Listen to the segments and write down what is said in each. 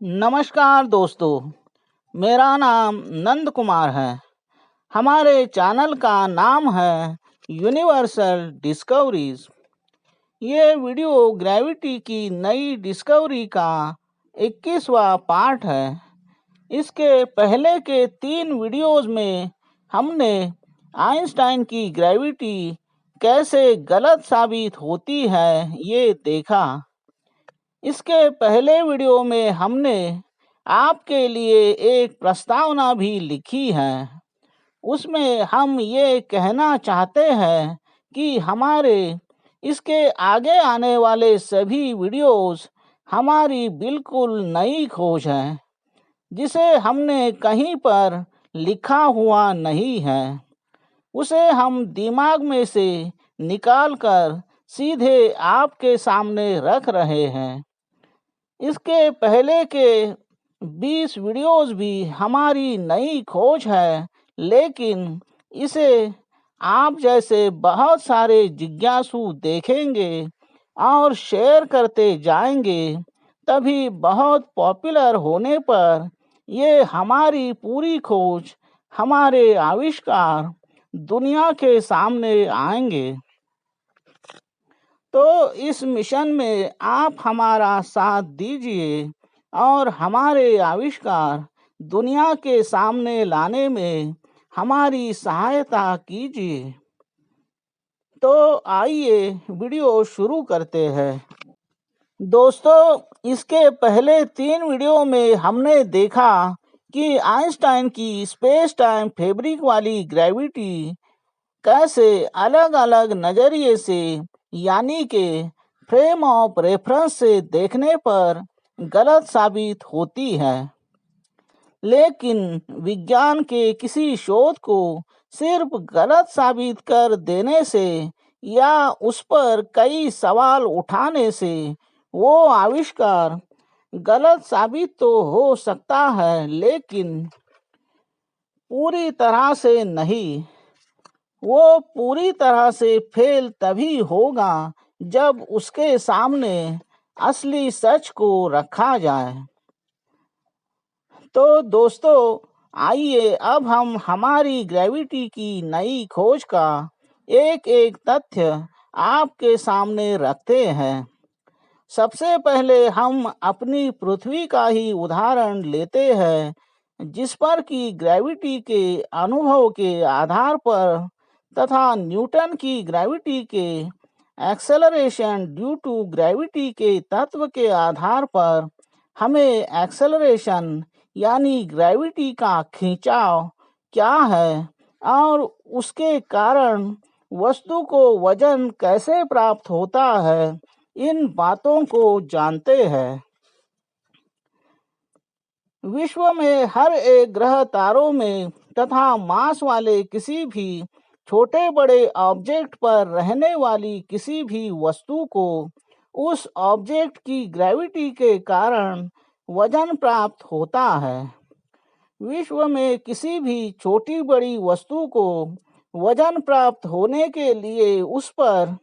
नमस्कार दोस्तों, मेरा नाम नंद कुमार है। हमारे चैनल का नाम है यूनिवर्सल डिस्कवरीज। ये वीडियो ग्रेविटी की नई डिस्कवरी का 21वां पार्ट है। इसके पहले के 3 वीडियोस में हमने आइंस्टाइन की ग्रेविटी कैसे गलत साबित होती है ये देखा। इसके पहले वीडियो में हमने आपके लिए एक प्रस्तावना भी लिखी है। उसमें हम ये कहना चाहते हैं कि हमारे इसके आगे आने वाले सभी वीडियोस हमारी बिल्कुल नई खोज है, जिसे हमने कहीं पर लिखा हुआ नहीं है। उसे हम दिमाग में से निकाल कर सीधे आपके सामने रख रहे हैं। इसके पहले के 20 वीडियोस भी हमारी नई खोज है, लेकिन इसे आप जैसे बहुत सारे जिज्ञासु देखेंगे और शेयर करते जाएंगे, तभी बहुत पॉपुलर होने पर ये हमारी पूरी खोज, हमारे आविष्कार दुनिया के सामने आएंगे। तो इस मिशन में आप हमारा साथ दीजिए और हमारे आविष्कार दुनिया के सामने लाने में हमारी सहायता कीजिए। तो आइए वीडियो शुरू करते हैं। दोस्तों, इसके पहले 3 वीडियो में हमने देखा कि आइंस्टाइन की स्पेस टाइम फैब्रिक वाली ग्रेविटी कैसे अलग अलग नज़रिए से, यानी कि फ्रेम ऑफ रेफरेंस से देखने पर गलत साबित होती है। लेकिन विज्ञान के किसी शोध को सिर्फ गलत साबित कर देने से या उस पर कई सवाल उठाने से वो आविष्कार गलत साबित तो हो सकता है, लेकिन पूरी तरह से नहीं। वो पूरी तरह से फेल तभी होगा जब उसके सामने असली सच को रखा जाए। तो दोस्तों, आइए अब हम हमारी ग्रेविटी की नई खोज का एक एक तथ्य आपके सामने रखते हैं। सबसे पहले हम अपनी पृथ्वी का ही उदाहरण लेते हैं, जिस पर कि ग्रेविटी के अनुभव के आधार पर तथा न्यूटन की ग्रेविटी के एक्सेलरेशन ड्यू टू ग्रेविटी के तत्व के आधार पर हमें एक्सेलरेशन यानी ग्रेविटी का खिंचाव क्या है और उसके कारण वस्तु को वजन कैसे प्राप्त होता है, इन बातों को जानते हैं। विश्व में हर एक ग्रह तारों में तथा मास वाले किसी भी छोटे बड़े ऑब्जेक्ट पर रहने वाली किसी भी वस्तु को उस ऑब्जेक्ट की ग्रेविटी के कारण वजन प्राप्त होता है। विश्व में किसी भी छोटी बड़ी वस्तु को वजन प्राप्त होने के लिए उस पर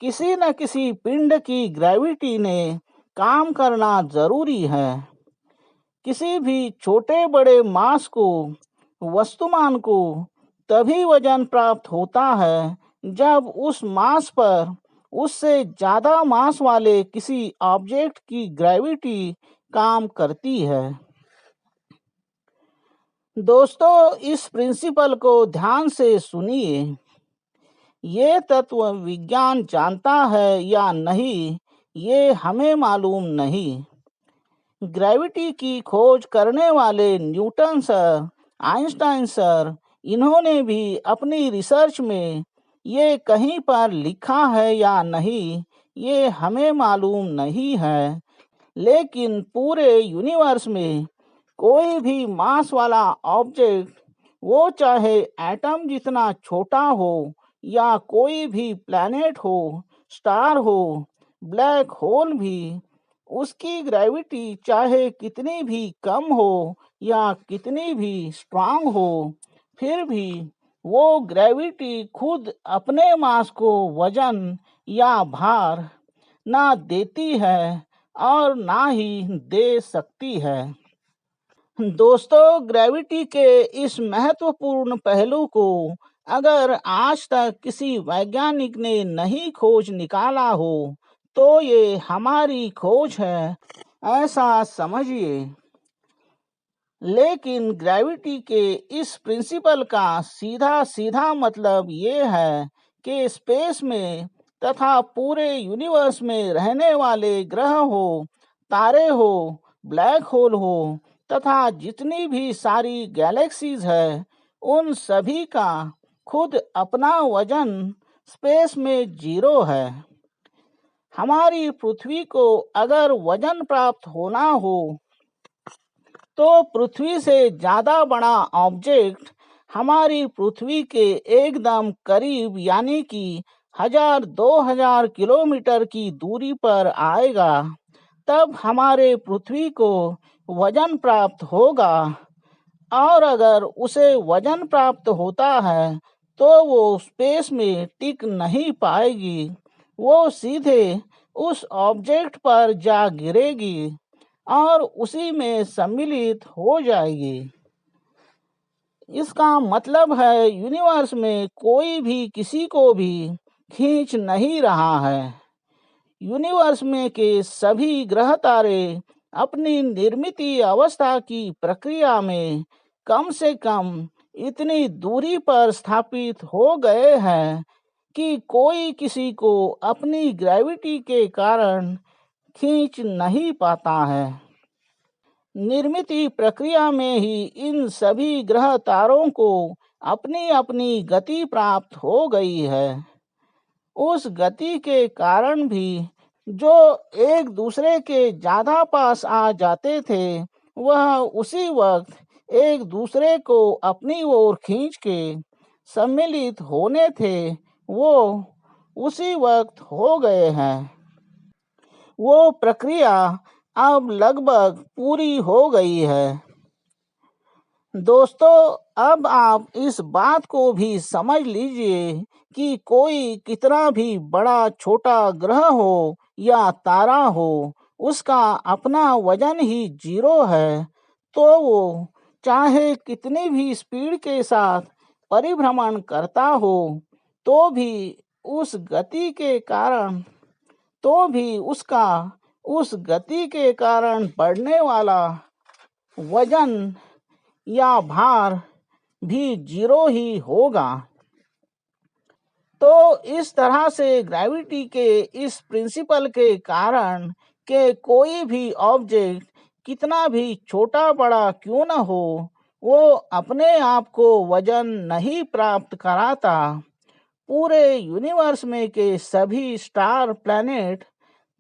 किसी न किसी पिंड की ग्रेविटी ने काम करना जरूरी है। किसी भी छोटे बड़े मास को, वस्तुमान को तभी वजन प्राप्त होता है जब उस मास पर उससे ज़्यादा मास वाले किसी ऑब्जेक्ट की ग्रेविटी काम करती है। दोस्तों, इस प्रिंसिपल को ध्यान से सुनिए। ये तत्व विज्ञान जानता है या नहीं, ये हमें मालूम नहीं। ग्रेविटी की खोज करने वाले न्यूटन सर, आइंस्टाइन सर, इन्होंने भी अपनी रिसर्च में ये कहीं पर लिखा है या नहीं, ये हमें मालूम नहीं है। लेकिन पूरे यूनिवर्स में कोई भी मास वाला ऑब्जेक्ट, वो चाहे एटम जितना छोटा हो या कोई भी प्लैनेट हो, स्टार हो, ब्लैक होल भी, उसकी ग्रेविटी चाहे कितनी भी कम हो या कितनी भी स्ट्रांग हो, फिर भी वो ग्रेविटी खुद अपने मास को वजन या भार ना देती है, और ना ही दे सकती है। दोस्तों, ग्रेविटी के इस महत्वपूर्ण पहलू को अगर आज तक किसी वैज्ञानिक ने नहीं खोज निकाला हो तो ये हमारी खोज है, ऐसा समझिए। लेकिन ग्रेविटी के इस प्रिंसिपल का सीधा सीधा मतलब ये है कि स्पेस में तथा पूरे यूनिवर्स में रहने वाले ग्रह हो, तारे हो, ब्लैक होल हो तथा जितनी भी सारी गैलेक्सीज है, उन सभी का खुद अपना वजन स्पेस में 0 है। हमारी पृथ्वी को अगर वजन प्राप्त होना हो तो पृथ्वी से ज़्यादा बड़ा ऑब्जेक्ट हमारी पृथ्वी के एकदम करीब यानी कि 1000-2000 किलोमीटर की दूरी पर आएगा, तब हमारे पृथ्वी को वजन प्राप्त होगा। और अगर उसे वजन प्राप्त होता है तो वो स्पेस में टिक नहीं पाएगी, वो सीधे उस ऑब्जेक्ट पर जा गिरेगी और उसी में सम्मिलित हो जाएगी। इसका मतलब है यूनिवर्स में कोई भी किसी को भी खींच नहीं रहा है। यूनिवर्स में के सभी ग्रह तारे अपनी निर्मित अवस्था की प्रक्रिया में कम से कम इतनी दूरी पर स्थापित हो गए हैं कि कोई किसी को अपनी ग्रेविटी के कारण खींच नहीं पाता है। निर्मित प्रक्रिया में ही इन सभी ग्रह तारों को अपनी अपनी गति प्राप्त हो गई है। उस गति के कारण भी जो एक दूसरे के ज़्यादा पास आ जाते थे, वह उसी वक्त एक दूसरे को अपनी ओर खींच के सम्मिलित होने थे, वो उसी वक्त हो गए हैं। वो प्रक्रिया अब लगभग पूरी हो गई है। दोस्तों, अब आप इस बात को भी समझ लीजिए कि कोई कितना भी बड़ा छोटा ग्रह हो या तारा हो, उसका अपना वजन ही 0 है, तो वो चाहे कितनी भी स्पीड के साथ परिभ्रमण करता हो, तो भी उस गति के कारण उस गति के कारण बढ़ने वाला वजन या भार भी 0 ही होगा। तो इस तरह से ग्रेविटी के इस प्रिंसिपल के कारण के कोई भी ऑब्जेक्ट कितना भी छोटा बड़ा क्यों न हो, वो अपने आप को वजन नहीं प्राप्त कराता। पूरे यूनिवर्स में के सभी स्टार, प्लैनेट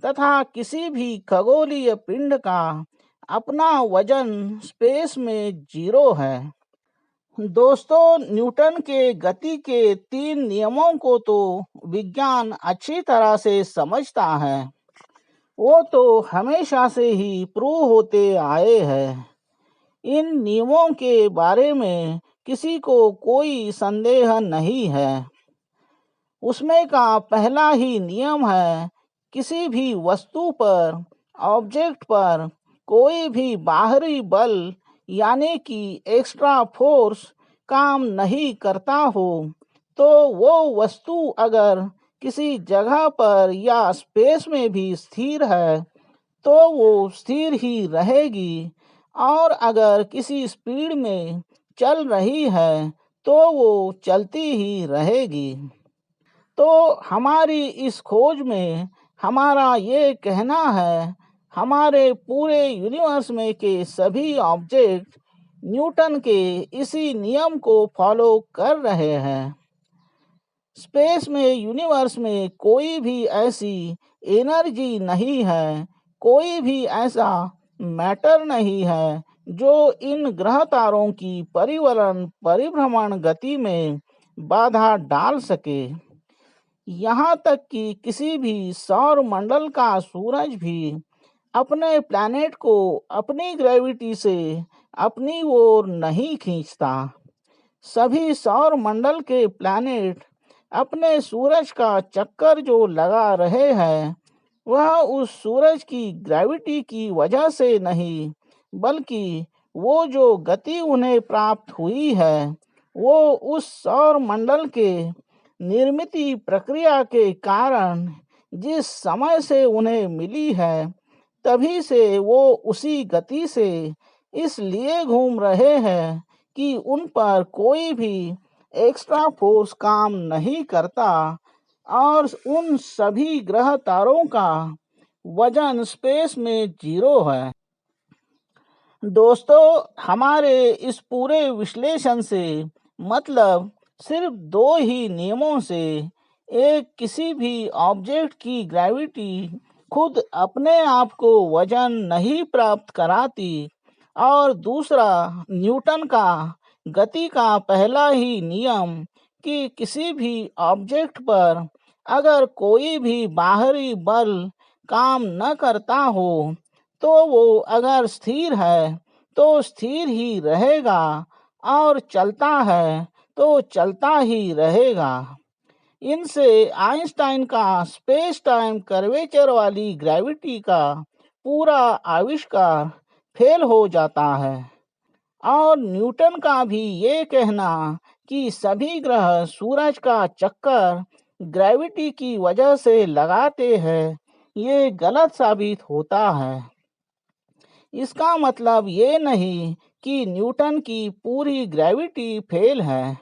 तथा किसी भी खगोलीय पिंड का अपना वजन स्पेस में 0 है। दोस्तों, न्यूटन के गति के 3 नियमों को तो विज्ञान अच्छी तरह से समझता है। वो तो हमेशा से ही प्रूव होते आए हैं। इन नियमों के बारे में किसी को कोई संदेह नहीं है। उसमें का पहला ही नियम है, किसी भी वस्तु पर, ऑब्जेक्ट पर कोई भी बाहरी बल यानी कि एक्स्ट्रा फोर्स काम नहीं करता हो, तो वो वस्तु अगर किसी जगह पर या स्पेस में भी स्थिर है तो वो स्थिर ही रहेगी, और अगर किसी स्पीड में चल रही है तो वो चलती ही रहेगी। तो हमारी इस खोज में हमारा ये कहना है, हमारे पूरे यूनिवर्स में के सभी ऑब्जेक्ट न्यूटन के इसी नियम को फॉलो कर रहे हैं। स्पेस में, यूनिवर्स में कोई भी ऐसी एनर्जी नहीं है, कोई भी ऐसा मैटर नहीं है जो इन ग्रह तारों की परिभ्रमण गति में बाधा डाल सके। यहाँ तक कि किसी भी सौर मंडल का सूरज भी अपने प्लैनेट को अपनी ग्रेविटी से अपनी ओर नहीं खींचता। सभी सौर मंडल के प्लैनेट अपने सूरज का चक्कर जो लगा रहे हैं, वह उस सूरज की ग्रेविटी की वजह से नहीं, बल्कि वो जो गति उन्हें प्राप्त हुई है, वो उस सौर मंडल के निर्मिती प्रक्रिया के कारण जिस समय से उन्हें मिली है, तभी से वो उसी गति से इसलिए घूम रहे हैं कि उन पर कोई भी एक्स्ट्रा फोर्स काम नहीं करता और उन सभी ग्रह तारों का वजन स्पेस में 0 है। दोस्तों, हमारे इस पूरे विश्लेषण से मतलब सिर्फ 2 ही नियमों से एक किसी भी ऑब्जेक्ट की ग्रेविटी खुद अपने आप को वजन नहीं प्राप्त कराती और दूसरा न्यूटन का गति का पहला ही नियम कि किसी भी ऑब्जेक्ट पर अगर कोई भी बाहरी बल काम न करता हो तो वो अगर स्थिर है तो स्थिर ही रहेगा और चलता है तो चलता ही रहेगा। इनसे आइंस्टाइन का स्पेस टाइम कर्वेचर वाली ग्रेविटी का पूरा आविष्कार फेल हो जाता है और न्यूटन का भी ये कहना कि सभी ग्रह सूरज का चक्कर ग्रेविटी की वजह से लगाते हैं, ये गलत साबित होता है। इसका मतलब ये नहीं कि न्यूटन की पूरी ग्रेविटी फेल है।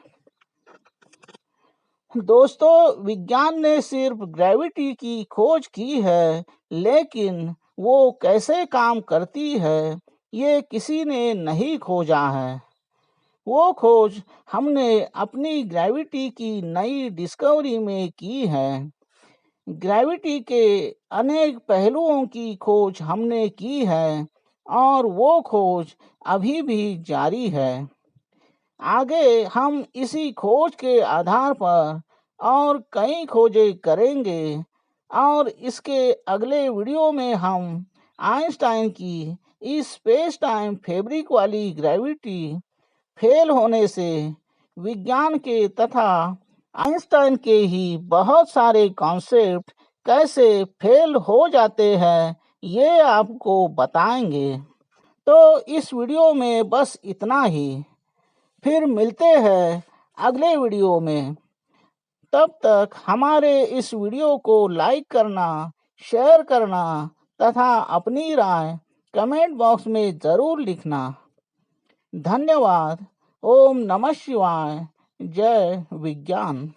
दोस्तों, विज्ञान ने सिर्फ ग्रेविटी की खोज की है, लेकिन वो कैसे काम करती है, ये किसी ने नहीं खोजा है। वो खोज हमने अपनी ग्रेविटी की नई डिस्कवरी में की है। ग्रेविटी के अनेक पहलुओं की खोज हमने की है और वो खोज अभी भी जारी है। आगे हम इसी खोज के आधार पर और कई खोजें करेंगे और इसके अगले वीडियो में हम आइंस्टाइन की इस स्पेस टाइम फैब्रिक वाली ग्रेविटी फेल होने से विज्ञान के तथा आइंस्टाइन के ही बहुत सारे कॉन्सेप्ट कैसे फेल हो जाते हैं, ये आपको बताएंगे। तो इस वीडियो में बस इतना ही। फिर मिलते हैं अगले वीडियो में। तब तक हमारे इस वीडियो को लाइक करना, शेयर करना तथा अपनी राय कमेंट बॉक्स में ज़रूर लिखना। धन्यवाद। ओम नमः शिवाय। जय विज्ञान।